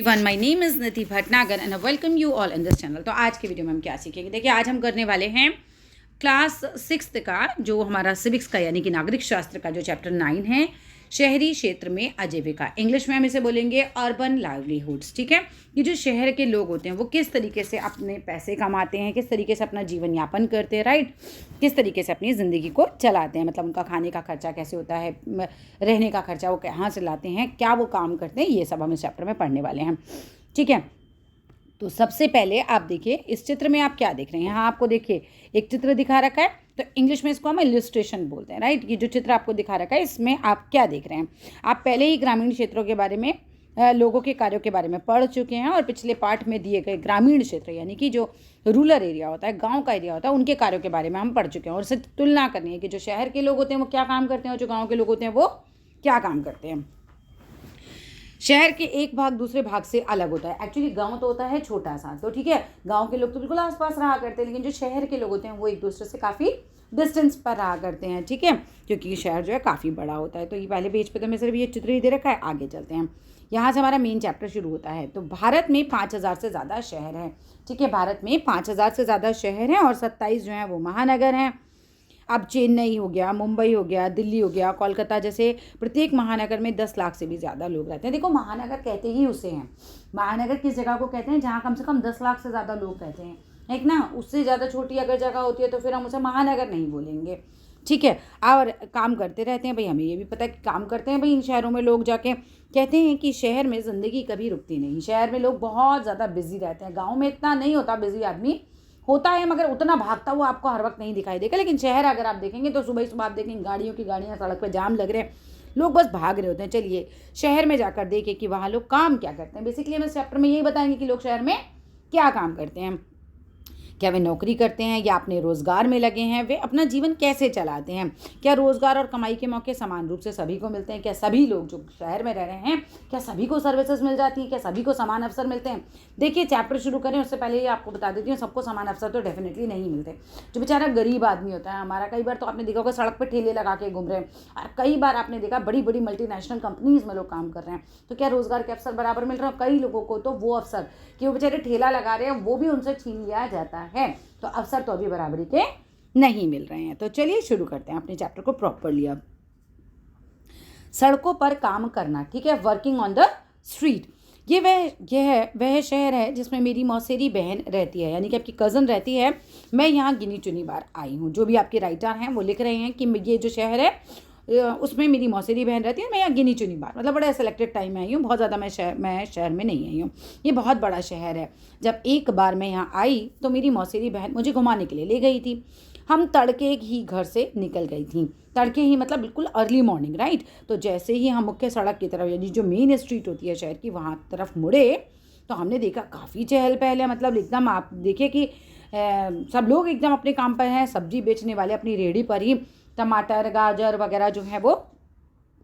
Everyone, my name is Nidhi Bhatnagar and I welcome you all in this channel. तो आज के video में हम क्या सीखेंगे, देखिए आज हम करने वाले हैं क्लास 6 का जो हमारा सिविक्स का यानी कि नागरिक शास्त्र का जो चैप्टर 9 है, शहरी क्षेत्र में आजीविका। इंग्लिश में हम इसे बोलेंगे अर्बन लाइवलीहुड्स। ठीक है, ये जो शहर के लोग होते हैं वो किस तरीके से अपने पैसे कमाते हैं, किस तरीके से अपना जीवन यापन करते हैं, राइट, किस तरीके से अपनी ज़िंदगी को चलाते हैं, मतलब उनका खाने का खर्चा कैसे होता है, रहने का खर्चा वो कहाँ से लाते हैं, क्या वो काम करते हैं, ये सब हम इस चैप्टर में पढ़ने वाले हैं। ठीक है, तो सबसे पहले आप देखिए इस चित्र में आप क्या देख रहे हैं। यहाँ आपको देखिए एक चित्र दिखा रखा है, तो इंग्लिश में इसको हम इलस्ट्रेशन बोलते हैं, राइट। ये जो चित्र आपको दिखा रखा है इसमें आप क्या देख रहे हैं, आप पहले ही ग्रामीण क्षेत्रों के बारे में, लोगों के कार्यों के बारे में पढ़ चुके हैं और पिछले पार्ट में दिए गए ग्रामीण क्षेत्र यानी कि जो रूरल एरिया होता है, गांव का एरिया होता है, उनके कार्यों के बारे में हम पढ़ चुके हैं और इससे तुलना करनी है कि जो शहर के लोग होते हैं वो क्या काम करते हैं और जो गाँव के लोग होते हैं वो क्या काम करते हैं। शहर के एक भाग दूसरे भाग से अलग होता है। एक्चुअली गांव तो होता है छोटा सा, तो ठीक है, गांव के लोग तो बिल्कुल आसपास रहा करते हैं, लेकिन जो शहर के लोग होते हैं वो एक दूसरे से काफ़ी डिस्टेंस पर रहा करते हैं। ठीक है, क्योंकि शहर जो है काफ़ी बड़ा होता है। तो ये पहले पेज पे तो मैं सिर्फ ये चित्र ही दे रखा है, आगे चलते हैं। यहाँ से हमारा मेन चैप्टर शुरू होता है। तो भारत में 5000 से ज़्यादा शहर हैं। ठीक है, भारत में 5000 से ज़्यादा शहर हैं और 27 जो हैं वो महानगर हैं। अब चेन्नई हो गया, मुंबई हो गया, दिल्ली हो गया, कोलकाता जैसे प्रत्येक महानगर में 10 लाख से भी ज़्यादा लोग रहते हैं। देखो महानगर कहते ही उसे हैं, महानगर किस जगह को कहते हैं जहाँ कम से कम 10 लाख से ज़्यादा लोग रहते हैं, एक ना। उससे ज़्यादा छोटी अगर जगह होती है तो फिर हम उसे महानगर नहीं बोलेंगे। ठीक है, और काम करते रहते हैं भाई, हमें ये भी पता है कि काम करते हैं भाई इन शहरों में लोग जाके। कहते हैं कि शहर में ज़िंदगी कभी रुकती नहीं, शहर में लोग बहुत ज़्यादा बिजी रहते हैं। गाँव में इतना नहीं होता बिजी आदमी, होता है मगर उतना भागता हुआ आपको हर वक्त नहीं दिखाई देगा। लेकिन शहर अगर आप देखेंगे तो सुबह ही सुबह आप देखेंगे गाड़ियों की गाड़ियाँ, सड़क पे जाम लग रहे हैं, लोग बस भाग रहे होते हैं। चलिए शहर में जाकर देखें कि वहाँ लोग काम क्या करते हैं। बेसिकली हम इस चैप्टर में यही बताएंगे कि लोग शहर में क्या काम करते हैं, क्या वे नौकरी करते हैं या अपने रोज़गार में लगे हैं, वे अपना जीवन कैसे चलाते हैं, क्या रोज़गार और कमाई के मौके समान रूप से सभी को मिलते हैं, क्या सभी लोग जो शहर में रह रहे हैं क्या सभी को सर्विसेज मिल जाती हैं, क्या सभी को समान अवसर मिलते हैं। देखिए चैप्टर शुरू करें उससे पहले ही आपको बता देती हूँ, सबको समान अवसर तो डेफिनेटली नहीं मिलते। जो बेचारा गरीब आदमी होता है हमारा, कई बार तो आपने देखा होगा सड़क पर ठेले लगा के घूम रहे हैं, और कई बार आपने देखा बड़ी बड़ी मल्टीनेशनल कंपनीज में लोग काम कर रहे हैं, तो क्या रोज़गार के अवसर बराबर मिल रहे हैं। कई लोगों को तो वो अवसर कि वो बेचारे ठेला लगा रहे हैं वो भी उनसे छीन लिया जाता है, तो अवसर तो अभी बराबरी के नहीं मिल रहे हैं। तो चलिए शुरू करते हैं अपने चैप्टर को प्रॉपरली। अब सड़कों पर काम करना, ठीक है, वर्किंग ऑन द स्ट्रीट। यह वह शहर है जिसमें मेरी मौसेरी बहन रहती है, यानी कि आपकी कज़न रहती है। मैं यहाँ गिनी चुनी बार आई हूँ। जो भी आपके राइटर हैं वो लिख रहे हैं कि ये जो शहर है उसमें मेरी मौसेरी बहन रहती है, मैं यहाँ गिनी चुनी बार, मतलब बड़ा सेलेक्टेड टाइम में आई हूँ, बहुत ज़्यादा मैं शहर में नहीं आई हूँ। ये बहुत बड़ा शहर है। जब एक बार मैं यहाँ आई तो मेरी मौसेरी बहन मुझे घुमाने के लिए ले गई थी। हम तड़के ही घर से निकल गई थी, तड़के ही मतलब बिल्कुल अर्ली मॉर्निंग, राइट। तो जैसे ही हम मुख्य सड़क की तरफ यानी जो मेन स्ट्रीट होती है शहर की वहाँ तरफ मुड़े तो हमने देखा काफ़ी चहल पहल है, मतलब एकदम आप देखिए कि सब लोग एकदम अपने काम पर हैं। सब्जी बेचने वाले अपनी रेहड़ी पर ही टमाटर गाजर वगैरह जो है वो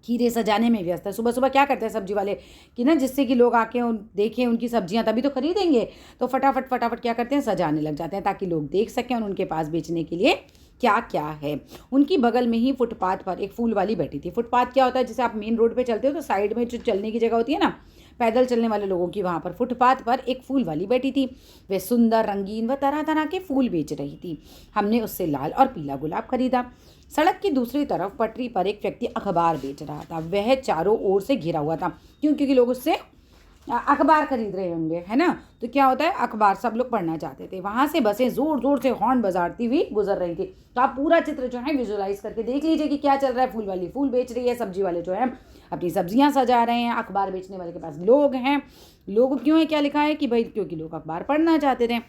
खीरे सजाने में व्यस्त है। सुबह सुबह क्या करते हैं सब्जी वाले कि ना, जिससे कि लोग आके देखें उनकी सब्जियां तभी तो खरीदेंगे, तो फटाफट फटाफट क्या करते हैं सजाने लग जाते हैं ताकि लोग देख सकें और उनके पास बेचने के लिए क्या क्या है। उनकी बगल में ही फुटपाथ पर एक फूल वाली बैठी थी। फुटपाथ क्या होता है, जैसे आप मेन रोड पे चलते हो तो साइड में जो चलने की जगह होती है ना, पैदल चलने वाले लोगों की, वहाँ पर फुटपाथ पर एक फूल वाली बैठी थी। वह सुंदर रंगीन व तरह तरह के फूल बेच रही थी। हमने उससे लाल और पीला गुलाब खरीदा। सड़क की दूसरी तरफ पटरी पर एक व्यक्ति अखबार बेच रहा था। वह चारों ओर से घिरा हुआ था, क्योंकि लोग उससे अखबार खरीद रहे होंगे, है ना। तो क्या होता है, अखबार सब लोग पढ़ना चाहते थे। वहाँ से बसें ज़ोर ज़ोर से हॉर्न बजाती हुई गुजर रही थी। तो आप पूरा चित्र जो है विजुलाइज करके देख लीजिए कि क्या चल रहा है। फूल वाली फूल बेच रही है, सब्जी वाले जो है अपनी सब्जियां सजा रहे हैं, अखबार बेचने वाले के पास लोग हैं। लोग क्यों है, क्या लिखा है कि भाई क्योंकि लोग अखबार पढ़ना चाहते थे।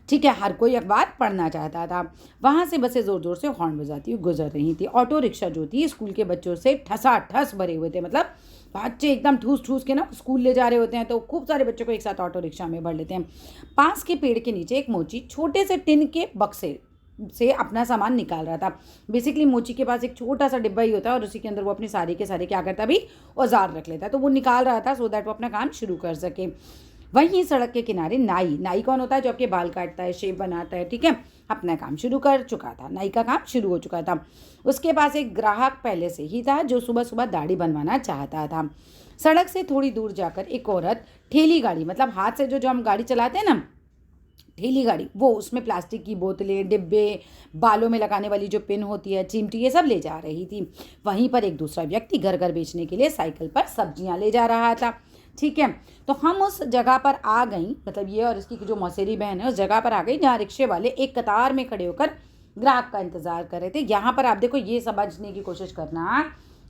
ठीक है, हर कोई अखबार पढ़ना चाहता था। वहाँ से बसें ज़ोर ज़ोर से हॉर्न बजाती हुई गुजर रही थी। ऑटो रिक्शा जो थी स्कूल के बच्चों से ठसाठस भरे हुए थे, मतलब बच्चे एकदम ठूस ठूस के ना स्कूल ले जा रहे होते हैं, तो खूब सारे बच्चों को एक साथ ऑटो रिक्शा में भर लेते हैं। पास के पेड़ के नीचे एक मोची छोटे से टिन के बक्से से अपना सामान निकाल रहा था। बेसिकली मोची के पास एक छोटा सा डिब्बा ही होता है और उसी के अंदर वो अपने सारे के सारे क्या करता भी औजार रख लेता है, तो वो निकाल रहा था सो दैट वो अपना काम शुरू कर सके। वहीं सड़क के किनारे नाई, नाई कौन होता है? जो आपके बाल काटता है, शेप बनाता है, ठीक है, अपना काम शुरू कर चुका था, नाई का काम शुरू हो चुका था। उसके पास एक ग्राहक पहले से ही था जो सुबह सुबह दाढ़ी बनवाना चाहता था। सड़क से थोड़ी दूर जाकर एक औरत ठेली गाड़ी, मतलब हाथ से जो हम गाड़ी चलाते हैं ना, ठेली गाड़ी, वो उसमें प्लास्टिक की बोतलें, डिब्बे, बालों में लगाने वाली जो पिन होती है, चिमटी, ये सब ले जा रही थी। वहीं पर एक दूसरा व्यक्ति घर घर बेचने के लिए साइकिल पर सब्जियां ले जा रहा था, ठीक है। तो हम उस जगह पर आ गई, मतलब ये और इसकी जो मौसेरी बहन है उस जगह पर आ गई जहाँ रिक्शे वाले एक कतार में खड़े होकर ग्राहक का इंतजार कर रहे थे। यहाँ पर आप देखो, ये समझने की कोशिश करना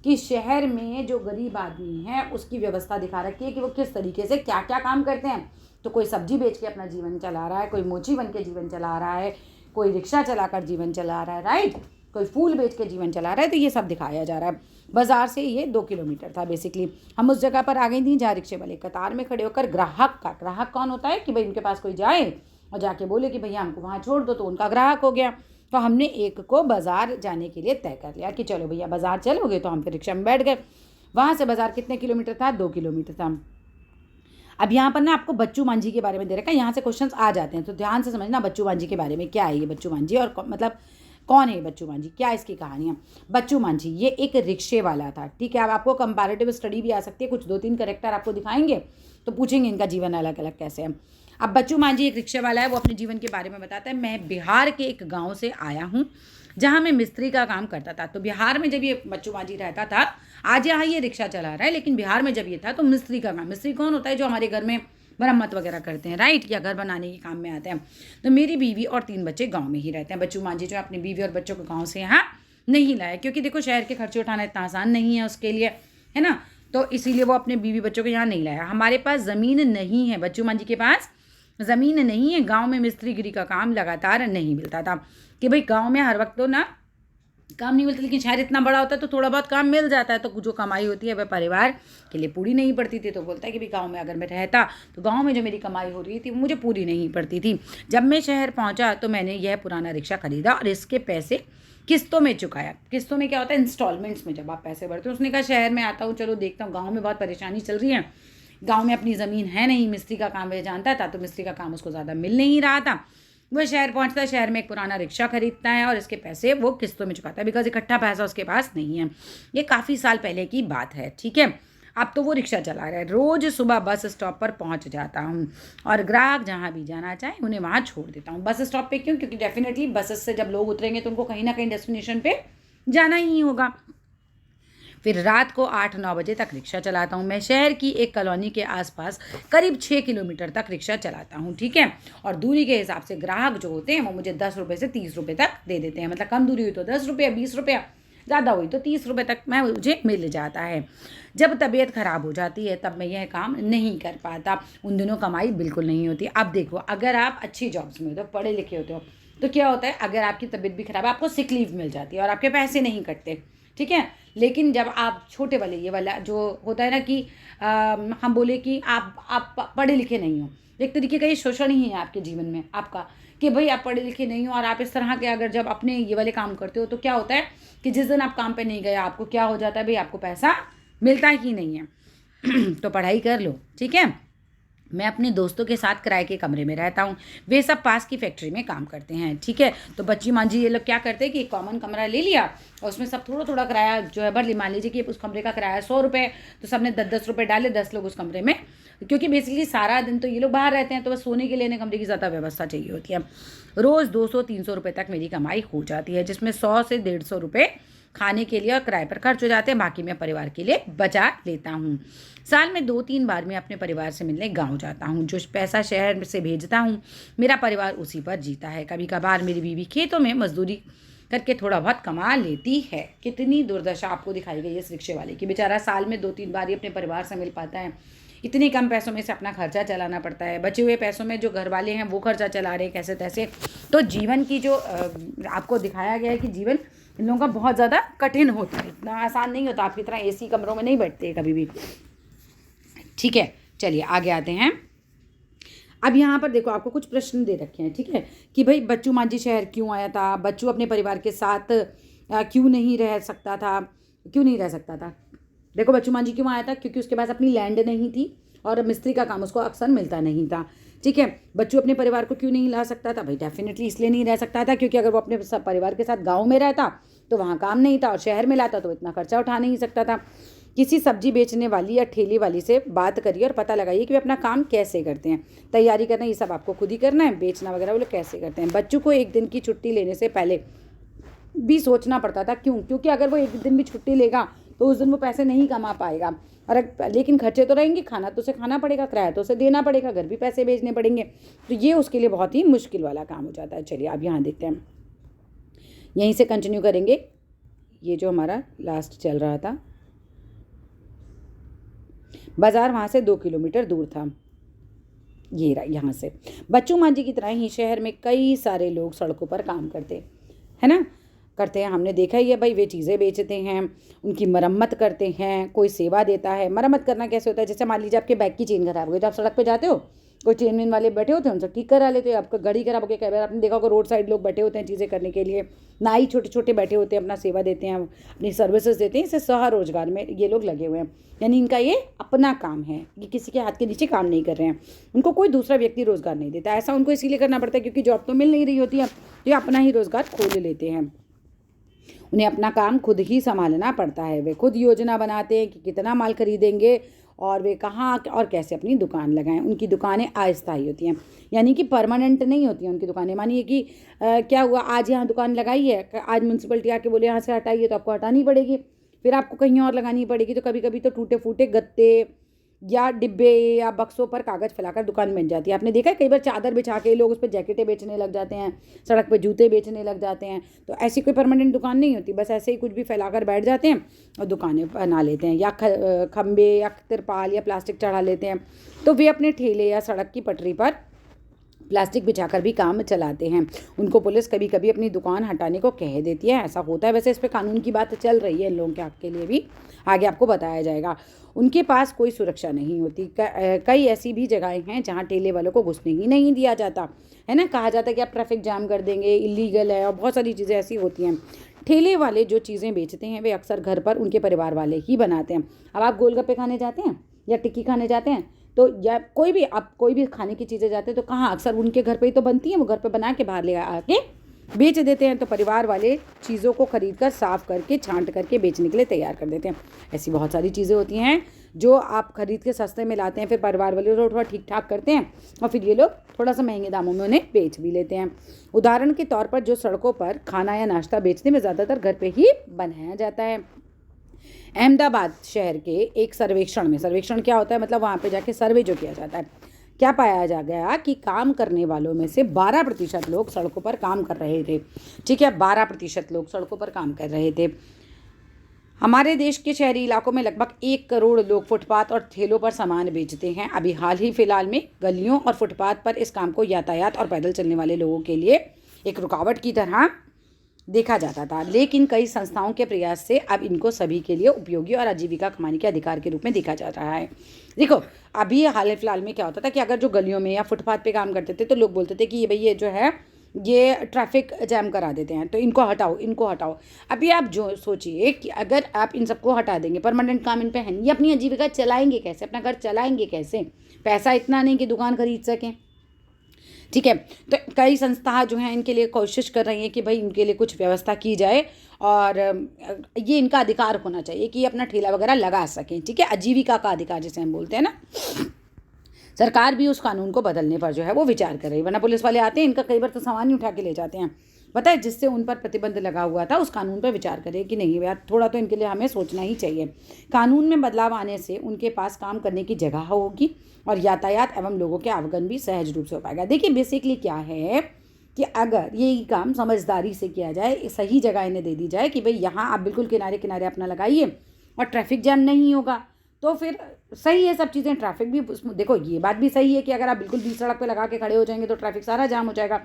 कि शहर में जो गरीब आदमी है उसकी व्यवस्था दिखा रखी है कि वो किस तरीके से क्या क्या काम करते हैं। तो कोई सब्जी बेच के अपना जीवन चला रहा है, कोई मोची बन के जीवन चला रहा है, कोई रिक्शा चलाकर जीवन चला रहा है, राइट, कोई फूल बेच के जीवन चला रहा है। तो ये सब दिखाया जा रहा है। बाजार से ये 2 किलोमीटर था बेसिकली। हम उस जगह पर आ गई थी जहाँ रिक्शे वाले कतार में खड़े होकर ग्राहक कौन होता है कि भाई उनके पास कोई जाए और जाके बोले कि भैया हमको वहाँ छोड़ दो, तो उनका ग्राहक हो गया। तो हमने एक को बाज़ार जाने के लिए तय कर लिया कि चलो भैया बाज़ार चलोगे, तो हम फिर रिक्शा में बैठ गए। वहाँ से बाज़ार कितने किलोमीटर था? 2 किलोमीटर था। अब यहाँ पर ना आपको बच्चू मांझी के बारे में दे रखा है, यहाँ से क्वेश्चंस आ जाते हैं, तो ध्यान से समझना बच्चू मांझी के बारे में। क्या है ये बच्चू मांझी और मतलब कौन है बच्चू मांझी, क्या इसकी कहानी है? बच्चू मांझी ये एक रिक्शे वाला था, ठीक है। अब आपको कंपैरेटिव स्टडी भी आ सकती है, कुछ 2-3 कैरेक्टर आपको दिखाएंगे तो पूछेंगे इनका जीवन अलग अलग कैसे है। अब बच्चू मांझी एक रिक्शे वाला है, वो अपने जीवन के बारे में बताता है। मैं बिहार के एक गाँव से आया हूँ जहाँ मैं मिस्त्री का काम करता था। तो बिहार में जब ये बच्चू मांझी रहता था, आज यहाँ ये रिक्शा चला रहा है, लेकिन बिहार में जब ये था तो मिस्त्री का काम, मिस्त्री कौन होता है? जो हमारे घर में मरम्मत वगैरह करते हैं, राइट, या घर बनाने के काम में आते हैं। तो मेरी बीवी और 3 बच्चे गांव में ही रहते हैं। बच्चू मांझी जो अपनी बीवी और बच्चों को गांव से यहाँ नहीं लाया, क्योंकि देखो शहर के खर्चे उठाना इतना आसान नहीं है उसके लिए, है ना। तो इसीलिए वो अपने बीवी बच्चों को यहाँ नहीं लाया। हमारे पास ज़मीन नहीं है, बच्चू मांझी के पास ज़मीन नहीं है। गाँव में मिस्त्रीगिरी का काम लगातार नहीं मिलता था कि भाई गाँव में हर वक्त तो ना काम नहीं मिलता, लेकिन शहर इतना बड़ा होता है तो थोड़ा बहुत काम मिल जाता है। तो जो कमाई होती है वह परिवार के लिए पूरी नहीं पड़ती थी। तो बोलता है कि भाई गांव में अगर मैं रहता तो गांव में जो मेरी कमाई हो रही थी वो मुझे पूरी नहीं पड़ती थी। जब मैं शहर पहुंचा तो मैंने यह पुराना रिक्शा खरीदा और इसके पैसे किस्तों में चुकाया। किस्तों में क्या होता है? इंस्टॉलमेंट्स में जब आप पैसे भरते हो। उसने कहा शहर में आता हूँ, चलो देखता हूँ, गाँव में बहुत परेशानी चल रही है, गाँव में अपनी ज़मीन है नहीं, मिस्त्री का काम वह जानता था, तो मिस्त्री का काम उसको ज़्यादा मिल नहीं रहा था। वह शहर पहुंचता है, शहर में एक पुराना रिक्शा खरीदता है और इसके पैसे वो किस्तों में चुकाता है, बिकॉज इकट्ठा पैसा उसके पास नहीं है। ये काफ़ी साल पहले की बात है, ठीक है। अब तो वो रिक्शा चला रहा है। रोज़ सुबह बस स्टॉप पर पहुंच जाता हूँ और ग्राहक जहाँ भी जाना चाहे उन्हें वहाँ छोड़ देता हूँ। बस स्टॉप पे क्यों? क्योंकि डेफिनेटली बसेस से जब लोग उतरेंगे तो उनको कहीं ना कहीं डेस्टिनेशन पे जाना ही होगा। फिर रात को 8-9 बजे तक रिक्शा चलाता हूँ। मैं शहर की एक कॉलोनी के आसपास करीब 6 किलोमीटर तक रिक्शा चलाता हूँ, ठीक है। और दूरी के हिसाब से ग्राहक जो होते हैं वो मुझे 10 रुपये से 30 रुपये तक दे देते हैं। मतलब कम दूरी हुई तो 10 रुपये, 20 रुपये, ज़्यादा हुई तो 30 रुपये तक मुझे मिल जाता है। जब तबीयत ख़राब हो जाती है तब मैं यह काम नहीं कर पाता। उन दिनों कमाई बिल्कुल नहीं होती। अब देखो, अगर आप अच्छी जॉब्स में होते हो, पढ़े लिखे होते हो, तो क्या होता है, अगर आपकी तबीयत भी ख़राब है आपको सिक लीव मिल जाती है और आपके पैसे नहीं कटते, ठीक है। लेकिन जब आप छोटे वाले ये वाला जो होता है ना कि हम बोले कि आप पढ़े लिखे नहीं हो, एक तरीके का ये शोषण ही है आपके जीवन में आपका, कि भाई आप पढ़े लिखे नहीं हो और आप इस तरह के अगर जब अपने ये वाले काम करते हो तो क्या होता है कि जिस दिन आप काम पे नहीं गए आपको क्या हो जाता है, भाई आपको पैसा मिलता ही नहीं है। तो पढ़ाई कर लो, ठीक है। मैं अपने दोस्तों के साथ किराए के कमरे में रहता हूँ, वे सब पास की फैक्ट्री में काम करते हैं, ठीक है। तो बच्ची मांझी ये लोग क्या करते हैं कि एक कॉमन कमरा ले लिया और उसमें सब थोड़ा थोड़ा किराया जो है भर ली। मान लीजिए कि उस कमरे का किराया 100 रुपये, तो सबने 10-10 रुपये डाले, 10 लोग उस कमरे में, क्योंकि बेसिकली सारा दिन तो ये लोग बाहर रहते हैं तो बस सोने के लिए कमरे की ज़्यादा व्यवस्था चाहिए होती है। रोज़ 200-300 रुपये तक मेरी कमाई हो जाती है, जिसमें 100 से 150 रुपये खाने के लिए और किराए पर खर्च हो जाते हैं, बाकी मैं परिवार के लिए बचा लेता हूँ। साल में 2-3 बार मैं अपने परिवार से मिलने गांव जाता हूँ। जो पैसा शहर से भेजता हूँ मेरा परिवार उसी पर जीता है। कभी कभार मेरी बीवी खेतों में मजदूरी करके थोड़ा बहुत कमा लेती है। कितनी दुर्दशा आपको दिखाई गई इस रिक्शे वाले की। बेचारा साल में 2-3 बार ही अपने परिवार से मिल पाता है। इतने कम पैसों में से अपना खर्चा चलाना पड़ता है। बचे हुए पैसों में जो घर वाले हैं वो खर्चा चला रहे हैं कैसे तैसे। तो जीवन की जो आपको दिखाया गया है कि जीवन इन लोगों का बहुत ज़्यादा कठिन होता है, इतना आसान नहीं होता। आपकी तरह एसी कमरों में नहीं बैठते कभी भी, ठीक है। चलिए आगे आते हैं। अब यहाँ पर देखो आपको कुछ प्रश्न दे रखे हैं, ठीक है, कि भाई बच्चू मांझी शहर क्यों आया था, बच्चू अपने परिवार के साथ क्यों नहीं रह सकता था। देखो बच्चू मांझी क्यों आया था, क्योंकि उसके पास अपनी लैंड नहीं थी और मिस्त्री का काम उसको अक्सर मिलता नहीं था। ठीक है, बच्चू अपने परिवार को क्यों नहीं ला सकता था? भाई डेफिनेटली इसलिए नहीं रह सकता था क्योंकि अगर वो अपने परिवार के साथ गाँव में रहता तो वहाँ काम नहीं था, और शहर में लाता तो इतना खर्चा उठा नहीं सकता था। किसी सब्जी बेचने वाली या ठेले वाली से बात करिए और पता लगाइए कि वे अपना काम कैसे करते हैं। तैयारी करना ये सब आपको खुद ही करना है, बेचना वगैरह वो लोग कैसे करते हैं। बच्चों को एक दिन की छुट्टी लेने से पहले भी सोचना पड़ता था। क्यों? क्योंकि अगर वो एक दिन भी छुट्टी लेगा तो उस दिन वो पैसे नहीं कमा पाएगा, और लेकिन खर्चे तो रहेंगे, खाना तो उसे खाना पड़ेगा, किराया तो उसे देना पड़ेगा, घर भी पैसे भेजने पड़ेंगे, तो ये उसके लिए बहुत ही मुश्किल वाला काम हो जाता है। चलिए अब यहाँ देखते हैं, यहीं से कंटिन्यू करेंगे। ये जो हमारा लास्ट चल रहा था, बाजार वहाँ से 2 किलोमीटर दूर था। ये रहा यहाँ से। बच्चू मांझी की तरह ही शहर में कई सारे लोग सड़कों पर काम करते है ना, करते हैं। हमने देखा ही है भाई, वे चीज़ें बेचते हैं, उनकी मरम्मत करते हैं, कोई सेवा देता है। मरम्मत करना कैसे होता है? जैसे मान लीजिए आपके बैग की चेन खराब हो गई तो आप सड़क पे जाते हो, कोई चेन वेन वाले बैठे होते हैं, उनसे ठीक करा लेते हो। आपका गाड़ी खराब हो गया, कई बार आपने देखा होगा रोड साइड लोग बैठे होते हैं चीज़ें करने के लिए, नाई छोटे छोटे बैठे होते हैं, अपना सेवा देते हैं, अपनी सर्विसेज देते हैं। इससे स्वरोजगार में ये लोग लगे हुए हैं, यानी इनका ये अपना काम है, ये किसी के हाथ के नीचे काम नहीं कर रहे हैं, उनको कोई दूसरा व्यक्ति रोजगार नहीं देता। ऐसा उनको इसीलिए करना पड़ता है क्योंकि जॉब तो मिल नहीं रही होती है, तो ये अपना ही रोजगार खोल लेते हैं। उन्हें अपना काम खुद ही संभालना पड़ता है। वे खुद योजना बनाते हैं कि कितना माल खरीदेंगे और वे कहाँ और कैसे अपनी दुकान लगाएं। उनकी दुकानें अस्थायी होती हैं, यानी कि परमानेंट नहीं होती हैं उनकी दुकानें। मानिए कि क्या हुआ, आज यहाँ दुकान लगाई है, आज म्यूनसिपलिटी आके बोले यहाँ से हटाइए तो आपको हटानी पड़ेगी, फिर आपको कहीं और लगानी पड़ेगी। तो कभी कभी तो टूटे फूटे गत्ते या डिब्बे या बक्सों पर कागज़ फैलाकर दुकान बन जाती है। आपने देखा है कई बार चादर बिछा के लोग उस पर जैकेटें बेचने लग जाते हैं, सड़क पे जूते बेचने लग जाते हैं। तो ऐसी कोई परमानेंट दुकान नहीं होती, बस ऐसे ही कुछ भी फैलाकर बैठ जाते हैं और दुकानें बना लेते हैं, या खंबे या तिरपाल या प्लास्टिक चढ़ा लेते हैं। तो वे अपने ठेले या सड़क की पटरी पर प्लास्टिक बिछाकर भी काम चलाते हैं। उनको पुलिस कभी कभी अपनी दुकान हटाने को कह देती है, ऐसा होता है। वैसे इस पर कानून की बात चल रही है इन लोगों के हक के लिए भी, आगे आपको बताया जाएगा। उनके पास कोई सुरक्षा नहीं होती। कई ऐसी भी जगहें हैं जहां ठेले वालों को घुसने ही नहीं दिया जाता है ना, कहा जाता है कि आप ट्रैफिक जाम कर देंगे, इलीगल है, और बहुत सारी चीज़ें ऐसी होती हैं। ठेले वाले जो चीज़ें बेचते हैं वे अक्सर घर पर उनके परिवार वाले ही बनाते हैं। अब आप गोलगप्पे खाने जाते हैं या टिक्की खाने जाते हैं तो, या कोई भी आप कोई भी खाने की चीज़ें जाते हैं तो कहाँ अक्सर उनके घर पे ही तो बनती हैं, वो घर पे बना के बाहर ले आके बेच देते हैं। तो परिवार वाले चीज़ों को खरीद कर साफ़ करके छांट करके बेचने के लिए तैयार कर देते हैं। ऐसी बहुत सारी चीज़ें होती हैं जो आप खरीद के सस्ते में लाते हैं, फिर परिवार वाले थोड़ा ठीक ठाक करते हैं और फिर ये लोग थोड़ा सा महंगे दामों में उन्हें बेच भी लेते हैं। उदाहरण के तौर पर जो सड़कों पर खाना या नाश्ता बेचने में ज़्यादातर घर पर ही बनाया जाता है। अहमदाबाद शहर के एक सर्वेक्षण में, सर्वेक्षण क्या होता है मतलब वहाँ पे जाके सर्वे जो किया जाता है, क्या पाया जा गया कि काम करने वालों में से 12% लोग सड़कों पर काम कर रहे थे। ठीक है, 12% लोग सड़कों पर काम कर रहे थे। हमारे देश के शहरी इलाकों में लगभग 1 करोड़ लोग फुटपाथ और ठेलों पर सामान बेचते हैं। अभी हाल ही फिलहाल में गलियों और फुटपाथ पर इस काम को यातायात और पैदल चलने वाले लोगों के लिए एक रुकावट की तरह देखा जाता था, लेकिन कई संस्थाओं के प्रयास से अब इनको सभी के लिए उपयोगी और आजीविका कमाने के अधिकार के रूप में देखा जा रहा है। देखो अभी हाल फिलहाल में क्या होता था कि अगर जो गलियों में या फुटपाथ पे काम करते थे तो लोग बोलते थे कि ये भाई ये जो है ये ट्रैफिक जैम करा देते हैं तो इनको हटाओ, इनको हटाओ। अभी आप जो सोचिए कि अगर आप इन सबको हटा देंगे, परमानेंट काम इन पे है, ये अपनी आजीविका चलाएंगे कैसे, अपना घर चलाएंगे कैसे? पैसा इतना नहीं कि दुकान खरीद सकें। ठीक है, तो कई संस्था जो हैं इनके लिए कोशिश कर रही हैं कि भाई इनके लिए कुछ व्यवस्था की जाए और ये इनका अधिकार होना चाहिए कि ये अपना ठेला वगैरह लगा सकें। ठीक है, आजीविका का अधिकार जिसे हम बोलते हैं ना। सरकार भी उस कानून को बदलने पर जो है वो विचार कर रही है, वरना पुलिस वाले आते हैं इनका कई बार तो सामान ही उठा के ले जाते हैं, पता है, जिससे उन पर प्रतिबंध लगा हुआ था उस कानून पर विचार करें कि नहीं यार थोड़ा तो इनके लिए हमें सोचना ही चाहिए। कानून में बदलाव आने से उनके पास काम करने की जगह होगी और यातायात एवं लोगों के आवागमन भी सहज रूप से हो पाएगा। देखिए बेसिकली क्या है कि अगर ये काम समझदारी से किया जाए, सही जगह इन्हें दे दी जाए कि भाई यहाँ आप बिल्कुल किनारे किनारे अपना लगाइए और ट्रैफिक जैम नहीं होगा, तो फिर सही है सब चीज़ें। ट्रैफिक भी देखो ये बात भी सही है कि अगर आप बिल्कुल बीच सड़क पे लगा के खड़े हो जाएंगे तो ट्रैफिक सारा जाम हो जाएगा।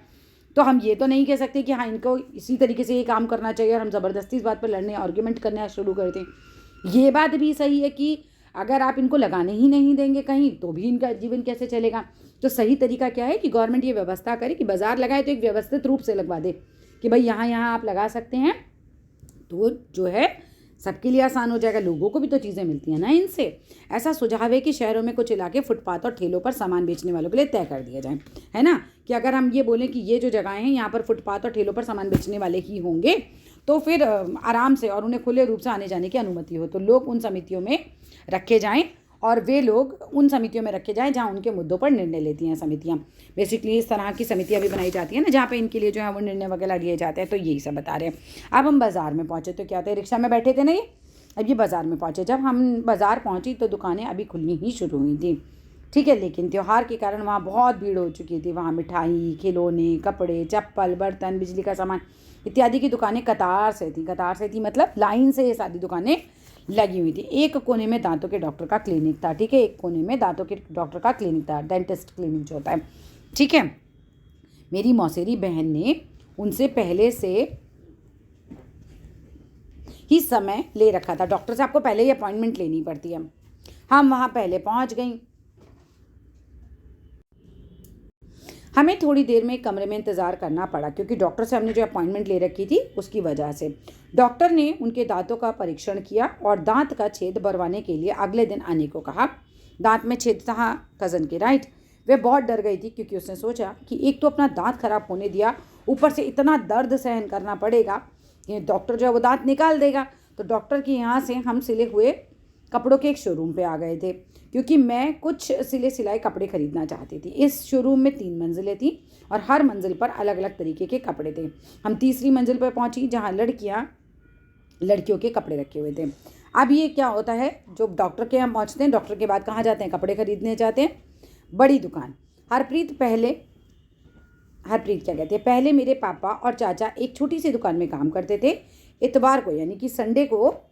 तो हम ये तो नहीं कह सकते कि हाँ इनको इसी तरीके से ये काम करना चाहिए और हम ज़बरदस्ती इस बात पर लड़ने आर्ग्यूमेंट करना शुरू कर दें। ये बात भी सही है कि अगर आप इनको लगाने ही नहीं देंगे कहीं तो भी इनका जीवन कैसे चलेगा। तो सही तरीका क्या है कि गवर्नमेंट ये व्यवस्था करे कि बाज़ार लगाए तो एक व्यवस्थित रूप से लगवा दे कि भाई यहाँ आप लगा सकते हैं, तो जो है सबके लिए आसान हो जाएगा, लोगों को भी तो चीज़ें मिलती हैं ना इनसे। ऐसा सुझाव है कि शहरों में कुछ इलाके फुटपाथ और ठेलों पर सामान बेचने वालों के लिए तय कर दिए जाएं, है ना, कि अगर हम ये बोलें कि ये जो जगहें हैं यहाँ पर फुटपाथ और ठेलों पर सामान बेचने वाले ही होंगे, तो फिर आराम से और उन्हें खुले रूप से आने जाने की अनुमति हो, तो लोग उन समितियों में रखे जाएं और वे लोग उन समितियों में रखे जाएं जहां उनके मुद्दों पर निर्णय लेती हैं समितियां। बेसिकली इस तरह की समितियां भी बनाई जाती हैं ना, जहाँ पे इनके लिए जो है वो निर्णय वगैरह लिए जाते हैं। तो यही सब बता रहे हैं। अब हम बाज़ार में पहुँचे तो क्या होता है, रिक्शा में बैठे थे ना ये, अब ये बाज़ार में पहुँचे। जब हम बाज़ार पहुँची तो दुकानें अभी खुलनी ही शुरू हुई थी, ठीक है, लेकिन त्यौहार के कारण वहाँ बहुत भीड़ हो चुकी थी। वहाँ मिठाई, खिलौने, कपड़े, चप्पल, बर्तन, बिजली का सामान इत्यादि की दुकानें कतार से थी, मतलब लाइन से ये सारी दुकानें लगी हुई थी। एक कोने में दांतों के डॉक्टर का क्लिनिक था, ठीक है, एक कोने में दांतों के डॉक्टर का क्लिनिक था, डेंटिस्ट क्लिनिक जो होता है, ठीक है। मेरी मौसेरी बहन ने उनसे पहले से ही समय ले रखा था। डॉक्टर से आपको पहले ही अपॉइंटमेंट लेनी पड़ती है। हम वहाँ पहले पहुँच गई। हमें थोड़ी देर में एक कमरे में इंतज़ार करना पड़ा क्योंकि डॉक्टर से हमने जो अपॉइंटमेंट ले रखी थी उसकी वजह से। डॉक्टर ने उनके दांतों का परीक्षण किया और दांत का छेद भरवाने के लिए अगले दिन आने को कहा। दांत में छेद था कज़न के, राइट। वह बहुत डर गई थी क्योंकि उसने सोचा कि एक तो अपना दांत खराब होने दिया, ऊपर से इतना दर्द सहन करना पड़ेगा, ये डॉक्टर जो है वो दांत निकाल देगा। तो डॉक्टर के यहाँ से हम सिले हुए कपड़ों के एक शोरूम पे आ गए थे क्योंकि मैं कुछ सिले सिलाए कपड़े खरीदना चाहती थी। इस शोरूम में 3 मंजिलें थी और हर मंजिल पर अलग अलग तरीके के कपड़े थे। हम तीसरी मंजिल पर पहुंची जहां लड़कियों के कपड़े रखे हुए थे। अब ये क्या होता है, जो डॉक्टर के यहाँ पहुंचते हैं, डॉक्टर के बाद कहाँ जाते हैं, कपड़े खरीदने जाते हैं, बड़ी दुकान। हरप्रीत क्या कहते हैं, पहले मेरे पापा और चाचा एक छोटी सी दुकान में काम करते थे। इतवार को यानी कि संडे को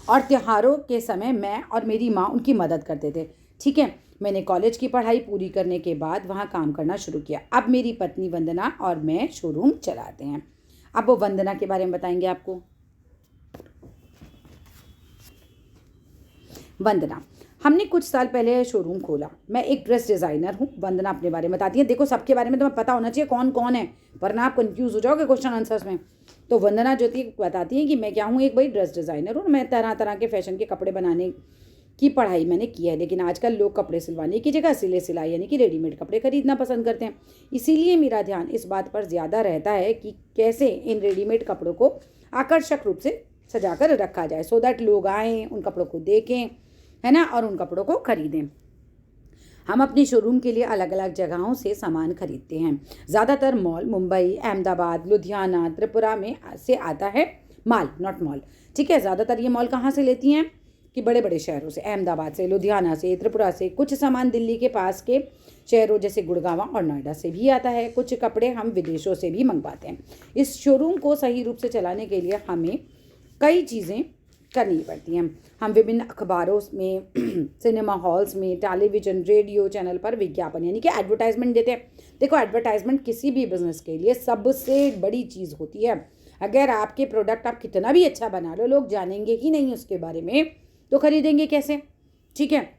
और त्योहारों के समय मैं और मेरी माँ उनकी मदद करते थे, ठीक है। मैंने कॉलेज की पढ़ाई पूरी करने के बाद वहाँ काम करना शुरू किया। अब मेरी पत्नी वंदना और मैं शोरूम चलाते हैं। अब वो वंदना के बारे में बताएंगे आपको। वंदना, हमने कुछ साल पहले शोरूम खोला। मैं एक ड्रेस डिज़ाइनर हूँ। वंदना अपने बारे में बताती है। देखो, सबके बारे में तुम्हें पता होना चाहिए कौन कौन है, वरना आप कंफ्यूज हो जाओगे क्वेश्चन आंसर्स में। तो वंदना जो थी बताती है कि मैं क्या हूँ, एक बड़ी ड्रेस डिज़ाइनर हूँ। मैं तरह तरह के फैशन के कपड़े बनाने की पढ़ाई मैंने की है, लेकिन आजकल लोग कपड़े सिलवाने की जगह सिले सिलाई यानी कि रेडीमेड कपड़े खरीदना पसंद करते हैं। इसीलिए मेरा ध्यान इस बात पर ज़्यादा रहता है कि कैसे इन रेडीमेड कपड़ों को आकर्षक रूप से सजा कर रखा जाए, सो दैट लोग आएँ, उन कपड़ों को देखें, है ना, और उन कपड़ों को खरीदें। हम अपने शोरूम के लिए अलग अलग जगहों से सामान खरीदते हैं। ज़्यादातर मॉल, मुंबई, अहमदाबाद, लुधियाना, त्रिपुरा में से आता है माल, नॉट मॉल, ठीक है। ज़्यादातर ये मॉल कहाँ से लेती हैं कि बड़े बड़े शहरों से, अहमदाबाद से, लुधियाना से, त्रिपुरा से। कुछ सामान दिल्ली के पास के शहरों जैसे गुड़गांव और नोएडा से भी आता है। कुछ कपड़े हम विदेशों से भी मंगवाते हैं। इस शोरूम को सही रूप से चलाने के लिए हमें कई चीज़ें करनी पड़ती हैं। हम विभिन्न अखबारों में, सिनेमा हॉल्स में, टेलीविज़न, रेडियो चैनल पर विज्ञापन यानी कि एडवर्टाइजमेंट देते हैं। देखो, एडवर्टाइजमेंट किसी भी बिजनेस के लिए सबसे बड़ी चीज़ होती है। अगर आपके प्रोडक्ट आप कितना भी अच्छा बना लो, लोग जानेंगे ही नहीं उसके बारे में, तो खरीदेंगे कैसे, ठीक है।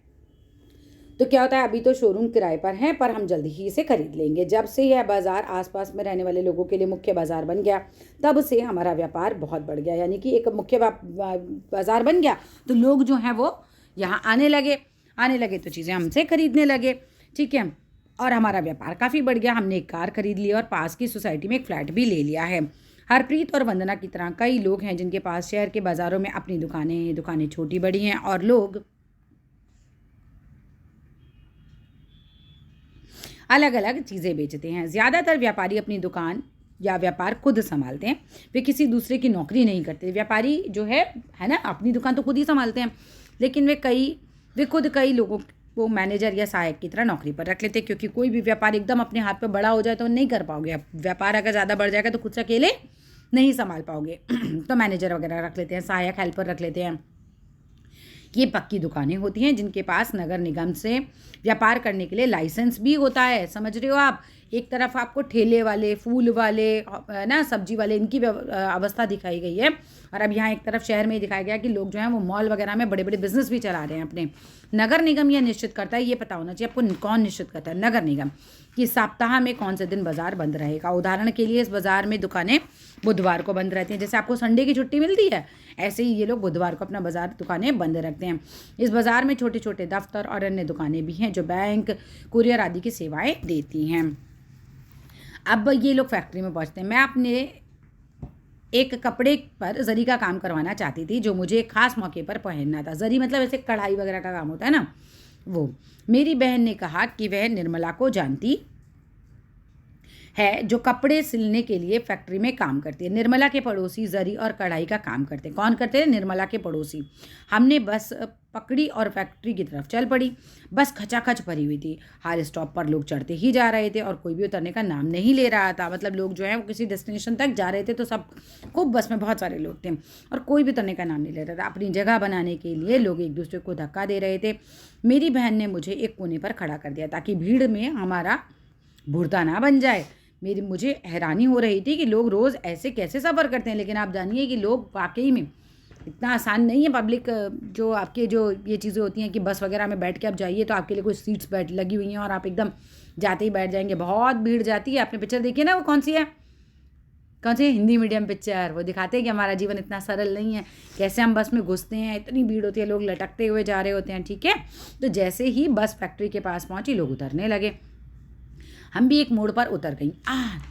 तो क्या होता है, अभी तो शोरूम किराए पर है, पर हम जल्दी ही इसे खरीद लेंगे। जब से यह बाज़ार आसपास में रहने वाले लोगों के लिए मुख्य बाज़ार बन गया, तब से हमारा व्यापार बहुत बढ़ गया। यानी कि एक मुख्य बाज़ार बन गया तो लोग जो हैं वो यहाँ आने लगे तो चीज़ें हमसे खरीदने लगे, ठीक है। और हमारा व्यापार काफ़ी बढ़ गया। हमने एक कार खरीद ली और पास की सोसाइटी में एक फ्लैट भी ले लिया है। हरप्रीत और वंदना की तरह कई लोग हैं जिनके पास शहर के बाज़ारों में अपनी दुकानें छोटी बड़ी हैं और लोग अलग अलग चीज़ें बेचते हैं। ज़्यादातर व्यापारी अपनी दुकान या व्यापार खुद संभालते हैं, वे किसी दूसरे की नौकरी नहीं करते। व्यापारी जो है ना, अपनी दुकान तो खुद ही संभालते हैं, लेकिन वे खुद कई लोगों को मैनेजर या सहायक की तरह नौकरी पर रख लेते हैं, क्योंकि कोई भी व्यापार एकदम अपने हाथ पे बड़ा हो जाए तो नहीं कर पाओगे। व्यापार अगर ज़्यादा बढ़ जाएगा तो खुद से अकेले नहीं संभाल पाओगे तो मैनेजर वगैरह रख लेते हैं, सहायक हेल्पर रख लेते हैं। ये पक्की दुकानें होती हैं जिनके पास नगर निगम से व्यापार करने के लिए लाइसेंस भी होता है। समझ रहे हो आप, एक तरफ आपको ठेले वाले, फूल वाले, ना सब्जी वाले, इनकी अवस्था दिखाई गई है। और अब यहाँ एक तरफ शहर में दिखाया गया कि लोग जो हैं वो मॉल वगैरह में बड़े बड़े बिजनेस भी चला रहे हैं अपने। नगर निगम यह निश्चित करता है, ये पता होना चाहिए आपको कौन निश्चित करता है, नगर निगम, कि सप्ताह में कौन से दिन बाजार बंद रहेगा। उदाहरण के लिए इस बाजार में दुकानें बुधवार को बंद रहती हैं, जैसे आपको संडे की छुट्टी मिलती है, ऐसे ही ये लोग बुधवार को अपना बाजार दुकानें बंद रखते हैं। इस बाजार में छोटे छोटे दफ्तर और अन्य दुकानें भी हैं जो बैंक, कुरियर आदि की सेवाएं देती हैं। अब ये लोग फैक्ट्री में पहुंचते हैं। मैं अपने एक कपड़े पर जरी का काम करवाना चाहती थी जो मुझे एक खास मौके पर पहनना था। जरी मतलब ऐसे कढ़ाई वगैरह का काम होता है ना, वो। मेरी बहन ने कहा कि वह निर्मला को जानती है जो कपड़े सिलने के लिए फैक्ट्री में काम करती है। निर्मला के पड़ोसी जरी और कढ़ाई का काम करते हैं। कौन करते हैं? निर्मला के पड़ोसी। हमने बस पकड़ी और फैक्ट्री की तरफ चल पड़ी। बस खचाखच भरी हुई थी। हर स्टॉप पर लोग चढ़ते ही जा रहे थे और कोई भी उतरने का नाम नहीं ले रहा था। मतलब लोग जो है वो किसी डेस्टिनेशन तक जा रहे थे तो सब खूब, बस में बहुत सारे लोग थे और कोई भी उतरने का नाम नहीं ले रहा था। अपनी जगह बनाने के लिए लोग एक दूसरे को धक्का दे रहे थे। मेरी बहन ने मुझे एक कोने पर खड़ा कर दिया ताकि भीड़ में हमारा भुड़ता ना बन जाए। मुझे हैरानी हो रही थी कि लोग रोज़ ऐसे कैसे सफ़र करते हैं, लेकिन आप जानिए कि लोग वाकई में इतना आसान नहीं है। पब्लिक जो आपके जो ये चीज़ें होती हैं कि बस वगैरह में बैठ के आप जाइए तो आपके लिए कोई सीट्स लगी हुई हैं और आप एकदम जाते ही बैठ जाएंगे, बहुत भीड़ जाती है। आपने पिक्चर देखी है ना, वो कौन सी है, कौन सी हिंदी मीडियम पिक्चर, वो दिखाते हैं कि हमारा जीवन इतना सरल नहीं है, कैसे हम बस में घुसते हैं, इतनी भीड़ होती है, लोग लटकते हुए जा रहे होते हैं। ठीक है, तो जैसे ही बस फैक्ट्री के पास पहुँची लोग उतरने लगे। हम भी एक मोड़ पर उतर गई।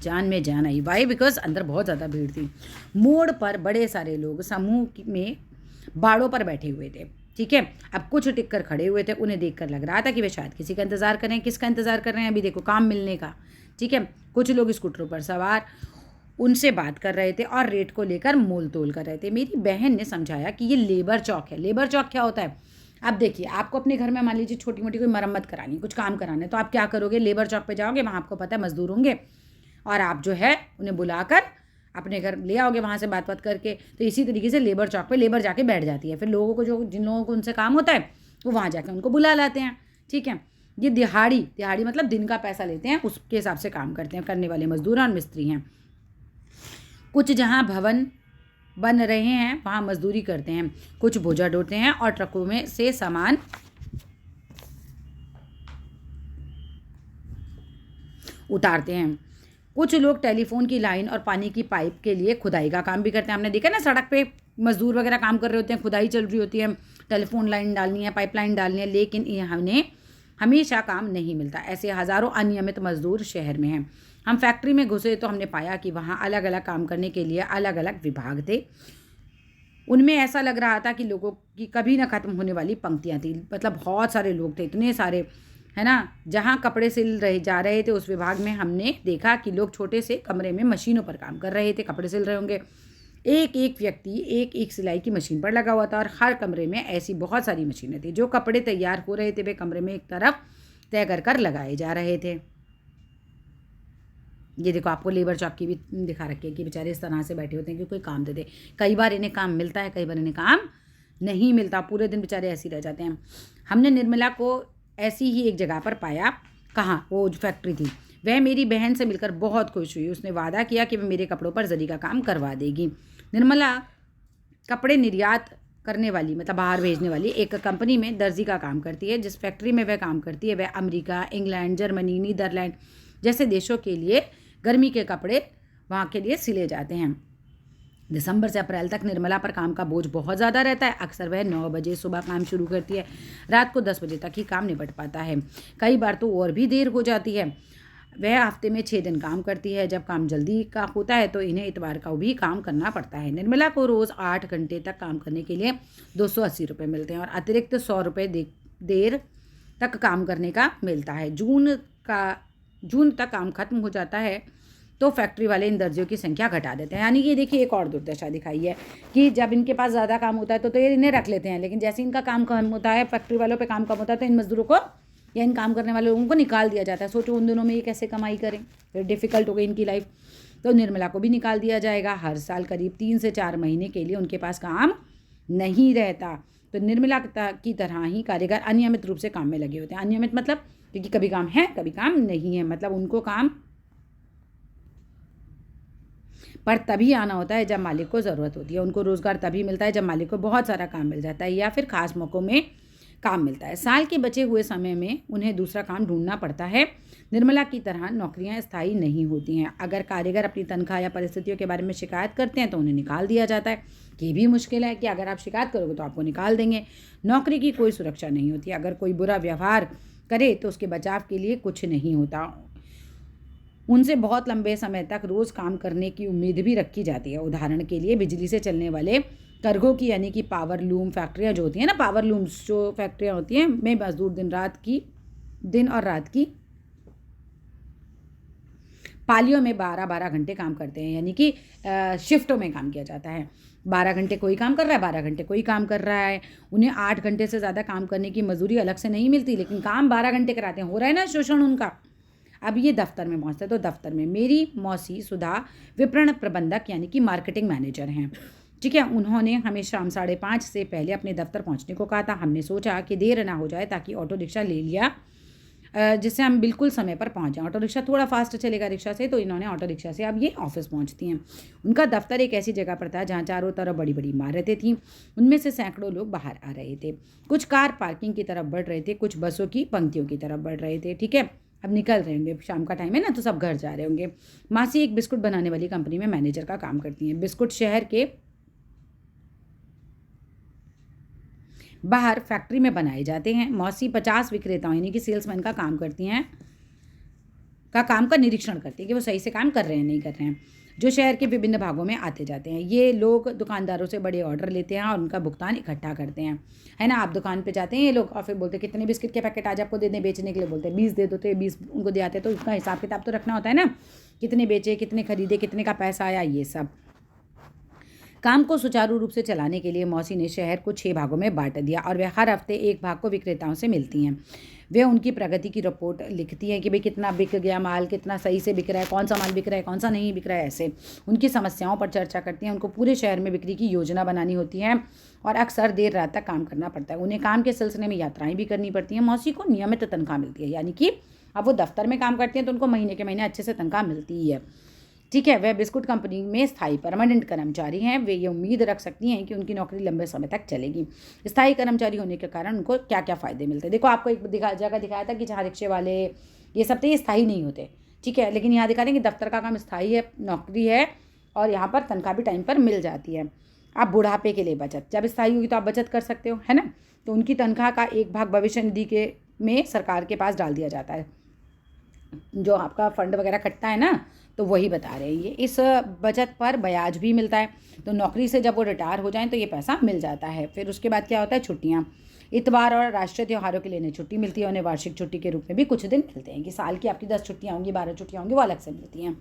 जान में जान आई। वाई? बिकॉज अंदर बहुत ज़्यादा भीड़ थी। मोड़ पर बड़े सारे लोग समूह में बाड़ों पर बैठे हुए थे। ठीक है, अब कुछ टिक कर खड़े हुए थे। उन्हें देखकर लग रहा था कि वे शायद किसी का इंतज़ार कर रहे हैं। किसका इंतज़ार कर रहे हैं? अभी देखो, काम मिलने का। ठीक है, कुछ लोग स्कूटरों पर सवार उनसे बात कर रहे थे और रेट को लेकर मोल तोल कर रहे थे। मेरी बहन ने समझाया कि ये लेबर चौक है। लेबर चौक क्या होता है? अब देखिए, आपको अपने घर में मान लीजिए छोटी मोटी कोई मरम्मत करानी, कुछ काम कराना है, तो आप क्या करोगे? लेबर चौक पे जाओगे, वहाँ आपको पता है मजदूर होंगे और आप जो है उन्हें बुलाकर अपने घर ले आओगे वहाँ से बात करके। तो इसी तरीके से लेबर चौक पे लेबर जाके बैठ जाती है। फिर लोगों को जिन लोगों को उनसे काम होता है वो वहाँ जाकर उनको बुला लाते हैं। ठीक है, ये दिहाड़ी मतलब दिन का पैसा लेते हैं, उसके हिसाब से काम करते हैं करने वाले मजदूर और मिस्त्री हैं। कुछ जहाँ भवन बन रहे हैं वहाँ मजदूरी करते हैं, कुछ बोझा ढोते हैं और ट्रकों में से सामान उतारते हैं। कुछ लोग टेलीफोन की लाइन और पानी की पाइप के लिए खुदाई का काम भी करते हैं। हमने देखा ना, सड़क पे मजदूर वगैरह काम कर रहे होते हैं, खुदाई चल रही होती है, टेलीफोन लाइन डालनी है, पाइपलाइन डालनी है, लेकिन इन्हें हमेशा काम नहीं मिलता। ऐसे हज़ारों अनियमित मजदूर शहर में हैं। हम फैक्ट्री में घुसे तो हमने पाया कि वहाँ अलग अलग काम करने के लिए अलग अलग विभाग थे। उनमें ऐसा लग रहा था कि लोगों की कभी ना ख़त्म होने वाली पंक्तियाँ थी। मतलब बहुत सारे लोग थे, इतने सारे, है ना। जहाँ कपड़े सिल जा रहे थे उस विभाग में हमने देखा कि लोग छोटे से कमरे में मशीनों पर काम कर रहे थे, कपड़े सिल रहे होंगे। एक एक व्यक्ति एक एक सिलाई की मशीन पर लगा हुआ था और हर कमरे में ऐसी बहुत सारी मशीनें थी। जो कपड़े तैयार हो रहे थे वे कमरे में एक तरफ तय कर लगाए जा रहे थे। ये देखो, आपको लेबर चौक की भी दिखा रखी है कि बेचारे इस तरह से बैठे होते हैं कि कोई काम दे दे। कई बार इन्हें काम मिलता है, कई बार इन्हें काम नहीं मिलता, पूरे दिन बेचारे ऐसे ही रह जाते हैं। हमने निर्मला को ऐसी ही एक जगह पर पाया। कहाँ? वो जो फैक्ट्री थी। वह मेरी बहन से मिलकर बहुत खुश हुई। उसने वादा किया कि वह मेरे कपड़ों पर जरी का काम करवा देगी। निर्मला कपड़े निर्यात करने वाली, मतलब बाहर भेजने वाली एक कंपनी में दर्जी का काम करती है। जिस फैक्ट्री में वह काम करती है वह अमेरिका, इंग्लैंड, जर्मनी, नीदरलैंड जैसे देशों के लिए गर्मी के कपड़े वहाँ के लिए सिले जाते हैं। दिसंबर से अप्रैल तक निर्मला पर काम का बोझ बहुत ज़्यादा रहता है। अक्सर वह 9 बजे सुबह काम शुरू करती है, रात को 10 बजे तक ही काम निपट पाता है। कई बार तो और भी देर हो जाती है। वह हफ्ते में 6 दिन काम करती है। जब काम जल्दी का होता है तो इन्हें इतवार का भी काम करना पड़ता है। निर्मला को रोज़ 8 घंटे तक काम करने के लिए 280 रुपये मिलते हैं और अतिरिक्त 100 रुपये देर तक काम करने का मिलता है। जून तक काम खत्म हो जाता है तो फैक्ट्री वाले इन दर्जियों की संख्या घटा देते हैं। यानी कि देखिए, एक और दुर्दशा दिखाई है कि जब इनके पास ज़्यादा काम होता है तो ये इन्हें रख लेते हैं, लेकिन जैसे इनका काम कम होता है, फैक्ट्री वालों पे काम कम होता है, तो इन मजदूरों को या इन काम करने वाले लोगों को निकाल दिया जाता है। सोचो उन दिनों में ये कैसे कमाई करें, फिर डिफ़िकल्ट हो गई इनकी लाइफ। तो निर्मला को भी निकाल दिया जाएगा। हर साल करीब 3 से 4 महीने के लिए उनके पास काम नहीं रहता। तो निर्मला की तरह ही कारीगर अनियमित रूप से काम में लगे होते हैं। अनियमित मतलब क्योंकि कभी काम है कभी काम नहीं है, मतलब उनको काम पर तभी आना होता है जब मालिक को ज़रूरत होती है। उनको रोज़गार तभी मिलता है जब मालिक को बहुत सारा काम मिल जाता है या फिर ख़ास मौक़ों में काम मिलता है। साल के बचे हुए समय में उन्हें दूसरा काम ढूंढना पड़ता है। निर्मला की तरह नौकरियां स्थायी नहीं होती हैं। अगर कारीगर अपनी तनख्वाह या परिस्थितियों के बारे में शिकायत करते हैं तो उन्हें निकाल दिया जाता है। ये भी मुश्किल है कि अगर आप शिकायत करोगे तो आपको निकाल देंगे। नौकरी की कोई सुरक्षा नहीं होती। अगर कोई बुरा व्यवहार करे तो उसके बचाव के लिए कुछ नहीं होता। उनसे बहुत लंबे समय तक रोज़ काम करने की उम्मीद भी रखी जाती है। उदाहरण के लिए बिजली से चलने वाले करघों की यानी कि पावर लूम फैक्ट्रियाँ जो होती हैं ना, पावर लूम्स जो फैक्ट्रियाँ होती हैं में मजदूर दिन और रात की पालियों में 12-12 घंटे काम करते हैं, यानी कि शिफ्टों में काम किया जाता है। 12 घंटे कोई काम कर रहा है, 12 घंटे कोई काम कर रहा है। उन्हें 8 घंटे से ज़्यादा काम करने की मजदूरी अलग से नहीं मिलती, लेकिन काम 12 घंटे कराते हैं। हो रहा है ना शोषण उनका। अब ये दफ्तर में पहुँचता है तो दफ्तर में मेरी मौसी सुधा विपणन प्रबंधक यानी कि मार्केटिंग मैनेजर हैं। ठीक है, उन्होंने हमें शाम 5:30 से पहले अपने दफ्तर पहुंचने को कहा था। हमने सोचा कि देर ना हो जाए ताकि ऑटो रिक्शा ले लिया जिससे हम बिल्कुल समय पर पहुंच जाएं। ऑटो रिक्शा थोड़ा फास्ट चलेगा रिक्शा से, तो इन्होंने ऑटो रिक्शा से अब ये ऑफिस पहुंचती हैं। उनका दफ्तर एक ऐसी जगह पर था जहाँ चारों तरफ बड़ी बड़ी इमारतें थीं। उनमें से सैकड़ों लोग बाहर आ रहे थे। कुछ कार पार्किंग की तरफ बढ़ रहे थे, कुछ बसों की पंक्तियों की तरफ बढ़ रहे थे। ठीक है, अब निकल रहे होंगे, शाम का टाइम है ना, तो सब घर जा रहे होंगे। मासी एक बिस्कुट बनाने वाली कंपनी में मैनेजर का काम करती हैं। बिस्कुट शहर के बाहर फैक्ट्री में बनाए जाते हैं। मौसी 50 विक्रेताओं यानी कि सेल्समैन का काम करती हैं, काम का निरीक्षण करती है कि वो सही से काम कर रहे हैं नहीं कर रहे हैं, जो शहर के विभिन्न भागों में आते जाते हैं। ये लोग दुकानदारों से बड़े ऑर्डर लेते हैं और उनका भुगतान इकट्ठा करते हैं, है ना। आप दुकान पे जाते हैं ये लोग और फिर बोलते हैं कितने बिस्किट के पैकेट आज आपको दे दें बेचने के लिए, बोलते हैं 20 दे दो, तो 20 उनको दे आते हैं। तो उसका हिसाब किताब तो रखना होता है ना, कितने बेचे, कितने खरीदे, कितने का पैसा आया, ये सब। काम को सुचारू रूप से चलाने के लिए मौसी ने शहर को 6 भागों में बांट दिया और वे हर हफ्ते एक भाग को विक्रेताओं से मिलती हैं। वे उनकी प्रगति की रिपोर्ट लिखती हैं कि भाई कितना बिक गया माल, कितना सही से बिक रहा है, कौन सा माल बिक रहा है, कौन सा नहीं बिक रहा है। ऐसे उनकी समस्याओं पर चर्चा करती हैं। उनको पूरे शहर में बिक्री की योजना बनानी होती है और अक्सर देर रात तक काम करना पड़ता है। उन्हें काम के सिलसिले में यात्राएं भी करनी पड़ती हैं। मौसी को नियमित तनख्वाह मिलती है, यानी कि अब वो दफ्तर में काम करती हैं तो उनको महीने के महीने अच्छे से तनख्वाह मिलती ही है। ठीक है, वह बिस्कुट कंपनी में स्थायी परमानेंट कर्मचारी हैं। वे ये उम्मीद रख सकती हैं कि उनकी नौकरी लंबे समय तक चलेगी। स्थायी कर्मचारी होने के कारण उनको क्या क्या फ़ायदे मिलते हैं। देखो, आपको एक जगह दिखाया था कि जहाँ रिक्शे वाले ये सब थे, ये स्थायी नहीं होते। ठीक है, लेकिन यहाँ दिखा रहे हैं कि दफ्तर का काम स्थायी है, नौकरी है और यहाँ पर तनख्वाह भी टाइम पर मिल जाती है। आप बुढ़ापे के लिए बचत, जब स्थायी होगी तो आप बचत कर सकते हो, है ना। तो उनकी तनख्वाह का एक भाग भविष्य निधि में सरकार के पास डाल दिया जाता है। जो आपका फंड वगैरह कटता है ना, तो वही बता रहे हैं ये। इस बचत पर ब्याज भी मिलता है। तो नौकरी से जब वो रिटायर हो जाएं तो ये पैसा मिल जाता है। फिर उसके बाद क्या होता है, छुट्टियाँ। इतवार और राष्ट्रीय त्योहारों के लिए इन्हें छुट्टी मिलती है। उन्हें वार्षिक छुट्टी के रूप में भी कुछ दिन मिलते हैं कि साल की आपकी 10 छुट्टियाँ होंगी, 12 छुट्टियाँ होंगी, वो अलग से मिलती हैं।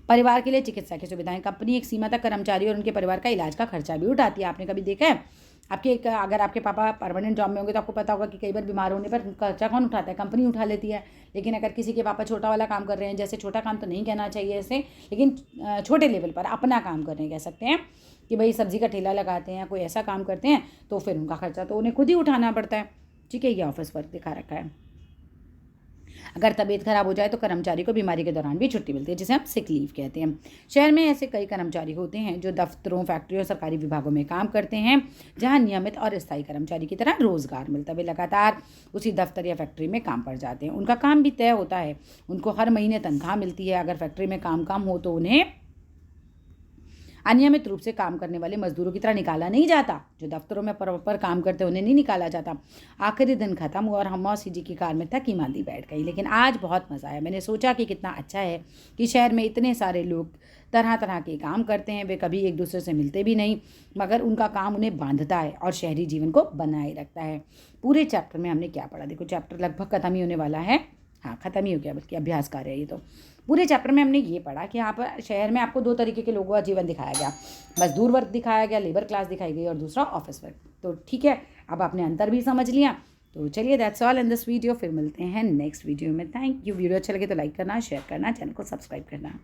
परिवार के लिए चिकित्सा की सुविधाएं। कंपनी एक सीमा तक कर्मचारी और उनके परिवार का इलाज का खर्चा भी उठाती है। आपने कभी देखा है अगर आपके पापा परमानेंट जॉब में होंगे तो आपको पता होगा कि कई बार बीमार होने पर खर्चा कौन उठाता है, कंपनी उठा लेती है। लेकिन अगर किसी के पापा छोटा वाला काम कर रहे हैं, जैसे छोटा काम तो नहीं कहना चाहिए ऐसे, लेकिन छोटे लेवल पर अपना काम कर रहे हैं, कह सकते हैं कि भाई सब्जी का ठेला लगाते हैं, कोई ऐसा काम करते हैं, तो फिर उनका खर्चा तो उन्हें खुद ही उठाना पड़ता है। ठीक है, ये ऑफिस वर्क दिखा रखा है। अगर तबीयत खराब हो जाए तो कर्मचारी को बीमारी के दौरान भी छुट्टी मिलती है, जिसे हम सिक लीव कहते हैं। शहर में ऐसे कई कर्मचारी होते हैं जो दफ्तरों, फैक्ट्रियों, सरकारी विभागों में काम करते हैं, जहां नियमित और स्थायी कर्मचारी की तरह रोजगार मिलता है। वे लगातार उसी दफ्तर या फैक्ट्री में काम पर जाते हैं। उनका काम भी तय होता है, उनको हर महीने तनख्वाह मिलती है। अगर फैक्ट्री में काम हो तो उन्हें अनियमित रूप से काम करने वाले मजदूरों की तरह निकाला नहीं जाता। जो दफ्तरों में प्रॉपर काम करते उन्हें नहीं निकाला जाता। आखिरी दिन खत्म हुआ और हम मौसी जी की कार में थकी मांदी बैठ गई, लेकिन आज बहुत मज़ा आया। मैंने सोचा कि कितना अच्छा है कि शहर में इतने सारे लोग तरह तरह के काम करते हैं। वे कभी एक दूसरे से मिलते भी नहीं, मगर उनका काम उन्हें बांधता है और शहरी जीवन को बनाए रखता है। पूरे चैप्टर में हमने क्या पढ़ा, देखो चैप्टर लगभग ख़त्म ही होने वाला है। हाँ, ख़त्म ही हो गया, बल्कि अभ्यास कार्य है ये। तो पूरे चैप्टर में हमने ये पढ़ा कि यहाँ पर शहर में आपको 2 तरीके के लोगों का जीवन दिखाया गया। मजदूर वर्ग दिखाया गया, लेबर क्लास दिखाई गई, और दूसरा ऑफिस वर्ग। तो ठीक है, अब आपने अंतर भी समझ लिया। तो चलिए, that's all in this video. फिर मिलते हैं नेक्स्ट वीडियो में। Thank you. वीडियो अच्छा लगे तो लाइक करना, शेयर करना, चैनल को सब्सक्राइब करना।